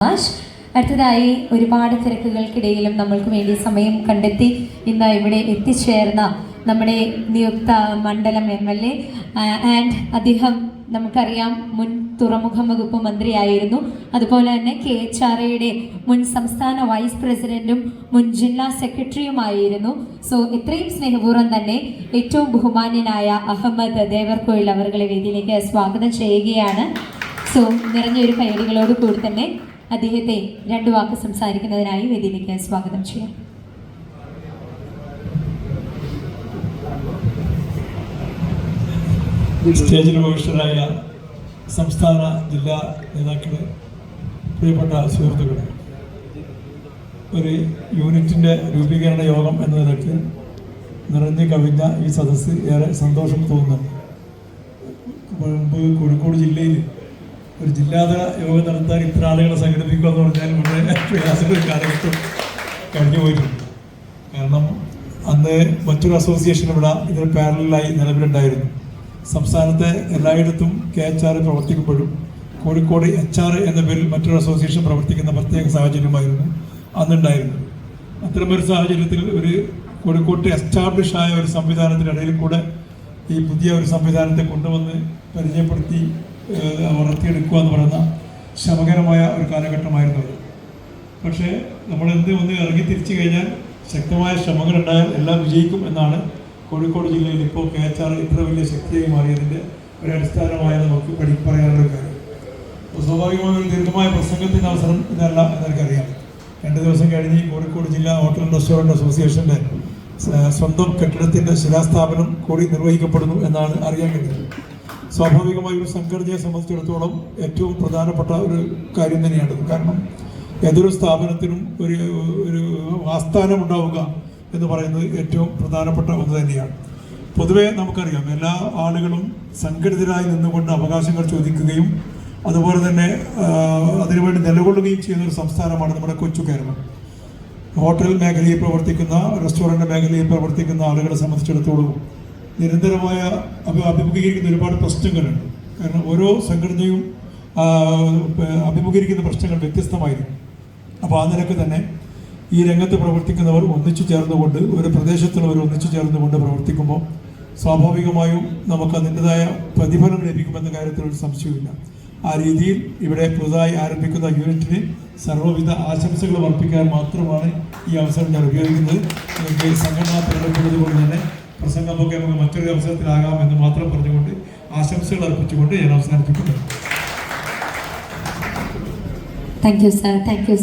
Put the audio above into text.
അടുത്തതായി ഒരുപാട് തിരക്കുകൾക്കിടയിലും നമ്മൾക്ക് വേണ്ടി സമയം കണ്ടെത്തി ഇന്ന് ഇവിടെ എത്തിച്ചേർന്ന നമ്മുടെ നിയുക്ത മണ്ഡലം MLA ആൻഡ് അദ്ദേഹം നമുക്കറിയാം മുൻ തുറമുഖ വകുപ്പ് മന്ത്രിയായിരുന്നു. അതുപോലെ തന്നെ KHRAയുടെ മുൻ സംസ്ഥാന വൈസ് പ്രസിഡന്റും മുൻ ജില്ലാ സെക്രട്ടറിയുമായിരുന്നു. സോ ഇത്രയും സ്നേഹപൂർവ്വം തന്നെ ഏറ്റവും ബഹുമാന്യനായ അഹമ്മദ് ദേവർകോയിൽ അവരുടെ വേദിയിലേക്ക് സ്വാഗതം ചെയ്യുകയാണ്. സോ നിറഞ്ഞൊരു കൈയടികളോട് കൂടി തന്നെ അദ്ദേഹത്തെ രണ്ടു വാക്ക് സംസാരിക്കുന്നതിനായി വേദിയിലേക്ക് സ്വാഗതം ചെയ്യാം. സ്റ്റേജിൽ ഉപവിഷ്ടരായ സംസ്ഥാന ജില്ലാ നേതാക്കളെ, പ്രിയപ്പെട്ട സുഹൃത്തുക്കളെ, ഒരു യൂണിറ്റിൻ്റെ രൂപീകരണ യോഗം എന്ന നിലയ്ക്ക് നിറഞ്ഞു കവിഞ്ഞ ഈ സദസ്സ് ഏറെ സന്തോഷം തോന്നുന്നുണ്ട്. കോഴിക്കോട് ജില്ലയിൽ ഒരു ജില്ലാതല യോഗം നടത്താൻ ഇത്ര ആളുകളെ സംഘടിപ്പിക്കുക എന്ന് പറഞ്ഞാൽ വളരെ പ്രയാസമുള്ള കാലഘട്ടം കഴിഞ്ഞു പോയിട്ടുണ്ട്. കാരണം അന്ന് മറ്റൊരു അസോസിയേഷൻ ഇവിടെ ഇതിന് പാരലായി നിലവിലുണ്ടായിരുന്നു. സംസ്ഥാനത്തെ എല്ലായിടത്തും KHR പ്രവർത്തിക്കുമ്പോഴും കോഴിക്കോട് HR എന്ന പേരിൽ മറ്റൊരു അസോസിയേഷൻ പ്രവർത്തിക്കുന്ന പ്രത്യേക സാഹചര്യമായിരുന്നു അന്നുണ്ടായിരുന്നത്. അത്തരമൊരു സാഹചര്യത്തിൽ ഒരു കോഴിക്കോട്ട് എസ്റ്റാബ്ലിഷ് ആയ ഒരു സംവിധാനത്തിനിടയിൽ കൂടെ ഈ പുതിയ ഒരു സംവിധാനത്തെ കൊണ്ടുവന്ന് പരിചയപ്പെടുത്തി വളർത്തിയെടുക്കുക എന്ന് പറയുന്ന ശ്രമകരമായ ഒരു കാലഘട്ടമായിരുന്നു അത്. പക്ഷേ നമ്മളെന്ത് ഒന്ന് ഇറങ്ങി തിരിച്ചു കഴിഞ്ഞാൽ ശക്തമായ ശ്രമങ്ങളുണ്ടായാൽ എല്ലാം വിജയിക്കും എന്നാണ് കോഴിക്കോട് ജില്ലയിൽ ഇപ്പോൾ KHR ഇത്ര വലിയ ശക്തിയായി മാറിയതിൻ്റെ ഒരു അടിസ്ഥാനമായ നമുക്ക് പറയാനുള്ള കാര്യം. അപ്പോൾ സ്വാഭാവികമായ ഒരു ദീർഘമായ പ്രസംഗത്തിൻ്റെ അവസരം ഇതല്ല എന്നെനിക്കറിയാം. 2 ദിവസം കഴിഞ്ഞ് കോഴിക്കോട് ജില്ലാ ഹോട്ടൽ ആൻഡ് റെസ്റ്റോറൻറ്റ് അസോസിയേഷൻ്റെ സ്വന്തം കെട്ടിടത്തിൻ്റെ ശിലാസ്ഥാപനം കൂടി നിർവഹിക്കപ്പെടുന്നു എന്നാണ് അറിയാൻ കഴിഞ്ഞത്. സ്വാഭാവികമായി ഒരു സംഘടനയെ സംബന്ധിച്ചിടത്തോളം ഏറ്റവും പ്രധാനപ്പെട്ട ഒരു കാര്യം തന്നെയാണ്. കാരണം ഏതൊരു സ്ഥാപനത്തിനും ഒരു ആസ്ഥാനം ഉണ്ടാവുക എന്ന് പറയുന്നത് ഏറ്റവും പ്രധാനപ്പെട്ട ഒന്ന് തന്നെയാണ്. പൊതുവെ നമുക്കറിയാം, എല്ലാ ആളുകളും സംഘടിതരായി നിന്നുകൊണ്ട് അവകാശങ്ങൾ ചോദിക്കുകയും അതുപോലെ തന്നെ അതിനുവേണ്ടി നിലകൊള്ളുകയും ചെയ്യുന്ന ഒരു സംസ്ഥാനമാണ് നമ്മുടെ കൊച്ചു കേരളം. ഹോട്ടൽ മേഖലയിൽ പ്രവർത്തിക്കുന്ന, റെസ്റ്റോറൻറ്റ് മേഖലയിൽ പ്രവർത്തിക്കുന്ന ആളുകളെ സംബന്ധിച്ചിടത്തോളം നിരന്തരമായ അഭിമുഖീകരിക്കുന്ന ഒരുപാട് പ്രശ്നങ്ങളുണ്ട്. കാരണം ഓരോ സംഘടനയും അഭിമുഖീകരിക്കുന്ന പ്രശ്നങ്ങൾ വ്യത്യസ്തമായിരിക്കും. അപ്പോൾ ആ നിലക്ക് തന്നെ ഈ രംഗത്ത് പ്രവർത്തിക്കുന്നവർ ഒന്നിച്ചു ചേർന്നുകൊണ്ട്, ഒരു പ്രദേശത്തുള്ളവർ ഒന്നിച്ചു ചേർന്നുകൊണ്ട് പ്രവർത്തിക്കുമ്പോൾ സ്വാഭാവികമായും നമുക്ക് അതിൻ്റെതായ പ്രതിഫലം ലഭിക്കുമെന്ന കാര്യത്തിൽ ഒരു സംശയമില്ല. ആ രീതിയിൽ ഇവിടെ പുതുതായി ആരംഭിക്കുന്ന യൂണിറ്റിന് സർവ്വവിധ ആശംസകൾ അർപ്പിക്കാൻ മാത്രമാണ് ഈ അവസരം ഞാൻ ഉപയോഗിക്കുന്നത്. എനിക്ക് സംഘടനാ തിരഞ്ഞെടുപ്പുള്ളത് കൊണ്ട് തന്നെ പ്രസംഗമൊക്കെ നമുക്ക് മറ്റൊരു അവസരത്തിലാകാം എന്ന് മാത്രം പറഞ്ഞുകൊണ്ട് ആശംസകൾ അർപ്പിച്ചുകൊണ്ട് ഞാൻ അവസാനിപ്പിക്കുന്നു. Thank you sir. Thank you.